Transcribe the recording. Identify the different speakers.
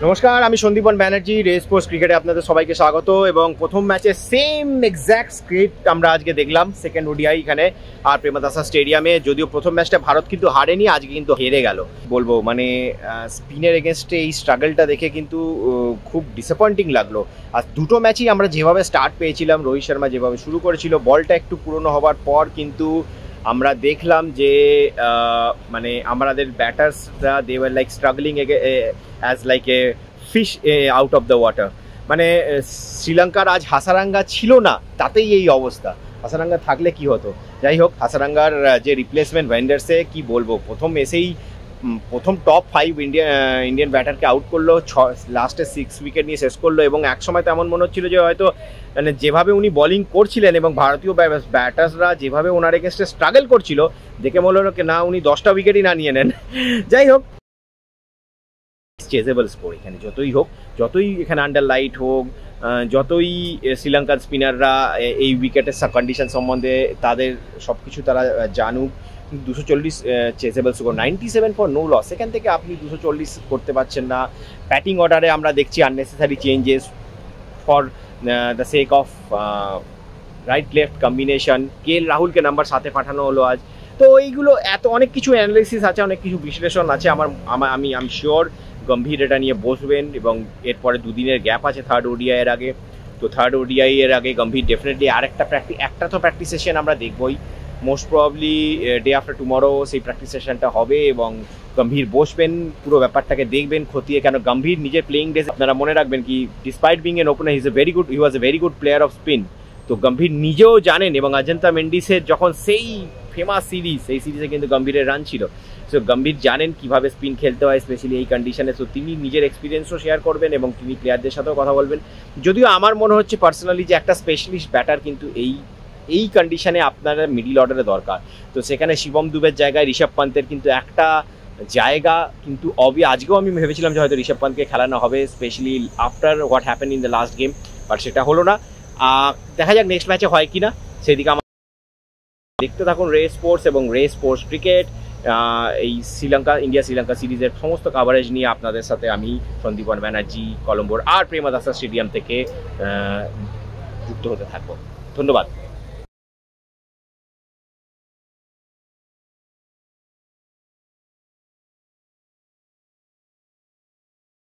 Speaker 1: নমস্কার, আমি Sandipan Banerjee. Race sports ক্রিকেটে আপনাদের সবাইকে স্বাগত। এবং প্রথম ম্যাচে সেম এক্স্যাক্ট স্ক্রিপ্ট আমরা আজকে দেখলাম সেকেন্ড ওডিআই এখানে আর প্রেমাদাসা স্টেডিয়ামে। যদিও প্রথম ম্যাচটা ভারত কিন্তু হারেনি, আজকে কিন্তু হেরে গেল। বলবো মানে স্পিনের এগেনস্টে এই স্ট্রাগলটা দেখে কিন্তু খুব ডিসঅ্যাপয়েন্টিং লাগলো। আর দুটো ম্যাচই আমরা যেভাবে স্টার্ট পেয়েছিলাম, রোহিত শর্মা যেভাবে শুরু করেছিল, বলটা একটু পুরনো হওয়ার পর কিন্তু আমরা দেখলাম যে মানে আমাদের ব্যাটার্সরা they were like struggling as like a fish out of the water. মানে শ্রীলঙ্কার আজ হাসারাঙ্গা ছিল না, তাতেই এই অবস্থা। হাসারাঙ্গা থাকলে কি হতো? যাই হোক, হাসারাঙ্গার যে রিপ্লেসমেন্ট ভেন্ডার্সে কি বলবো, প্রথম এসেই প্রথম টপ 5 ইন্ডিয়ান ব্যাটারকে আউট করলো, লাস্টে 6 উইকেট নিয়ে শেষ করলো। এবং একসময় তো এমন মনে হচ্ছিল যে হয়তো মানে যেভাবে উনি বোলিং করছিলেন এবং ভারতীয় ব্যাটার্সরা যেভাবে ওনার এগেনস্টে স্ট্রাগল করছিল, দেখে মনে হলো না উনি 10টা উইকেটই না নিয়ে নেন। যাই হোক, চেজেবল স্কোর এখানে যতই হোক, যতই এখানে আন্ডার লাইট হোক, যতই শ্রীলঙ্কার স্পিনাররা এই উইকেটের কন্ডিশন সম্বন্ধে তাদের সব কিছু তারা জানুক, 240 chasable score, 97 for no loss. সেখান থেকে আপনি 240 করতে পারছেন না। ব্যাটিং অর্ডারে আমরা দেখছি unnecessary changes for the sake of right left combination. KL রাহুলকে নাম্বার 7-এ পাঠানো হলো আজ। তো এইগুলো এত অনেক কিছু অ্যানালিসিস আছে, অনেক কিছু বিশ্লেষণ আছে। আমি শিওর গম্ভীর এটা নিয়ে বসবেন এবং এরপরে দুদিনের গ্যাপ আছে থার্ড ওডিআই এর আগে। তো থার্ড ওডিআই এর আগে গম্ভীর ডেফিনেটলি একটা তো প্র্যাকটিস সেশন আমরা দেখবই। Most probably day after tomorrow সেই প্র্যাকটিস সেশনটা হবে এবং গম্ভীর বসবেন, পুরো ব্যাপারটাকে দেখবেন খতিয়ে। কেন গম্ভীর নিজের প্লেইং ডেজ আপনারা মনে রাখবেন কি, despite being N opener he was a very good player off spin. তো গম্ভীর নিজেও জানেন, এবং অজন্তা মেন্ডিসের যখন সেই ফেমাস সিরিজ, সেই সিরিজে কিন্তু গম্ভীরের রান ছিল। সো গম্ভীর জানেন কিভাবে স্পিন খেলতে হয়, স্পেশালি এই কন্ডিশনে। সো তিনি নিজের এক্সপিরিয়েন্সও শেয়ার করবেন এবং তিনি প্লেয়ারদের সাথেও কথা বলবেন। যদিও আমার মনে হচ্ছে পার্সোনালি যে একটা স্পেশালিস্ট ব্যাটার কিন্তু এই কন্ডিশনে আপনার মিডিল অর্ডারে দরকার। তো সেখানে শিবম দুবের জায়গায় ঋষভ পান্তের কিন্তু একটা জায়গা কিন্তু আজকেও আমি ভেবেছিলাম যে হয়তো ঋষভ পান্তকে খেলানো হবে, specially after what happen in the last game, but সেটা হলো না। দেখা যাক নেক্সট ম্যাচে হয় কিনা, সেদিকে আমার দেখতে থাকুন রেস স্পোর্টস এবং রেস স্পোর্টস ক্রিকেট। এই ইন্ডিয়া শ্রীলঙ্কা সিরিজের সমস্ত কাভারেজ নিয়ে আপনাদের সাথে আমি সন্দীপন ব্যানার্জি কলম্বোর আর প্রেমাদাসা স্টেডিয়াম থেকে যুক্ত হতে থাকবো। ধন্যবাদ।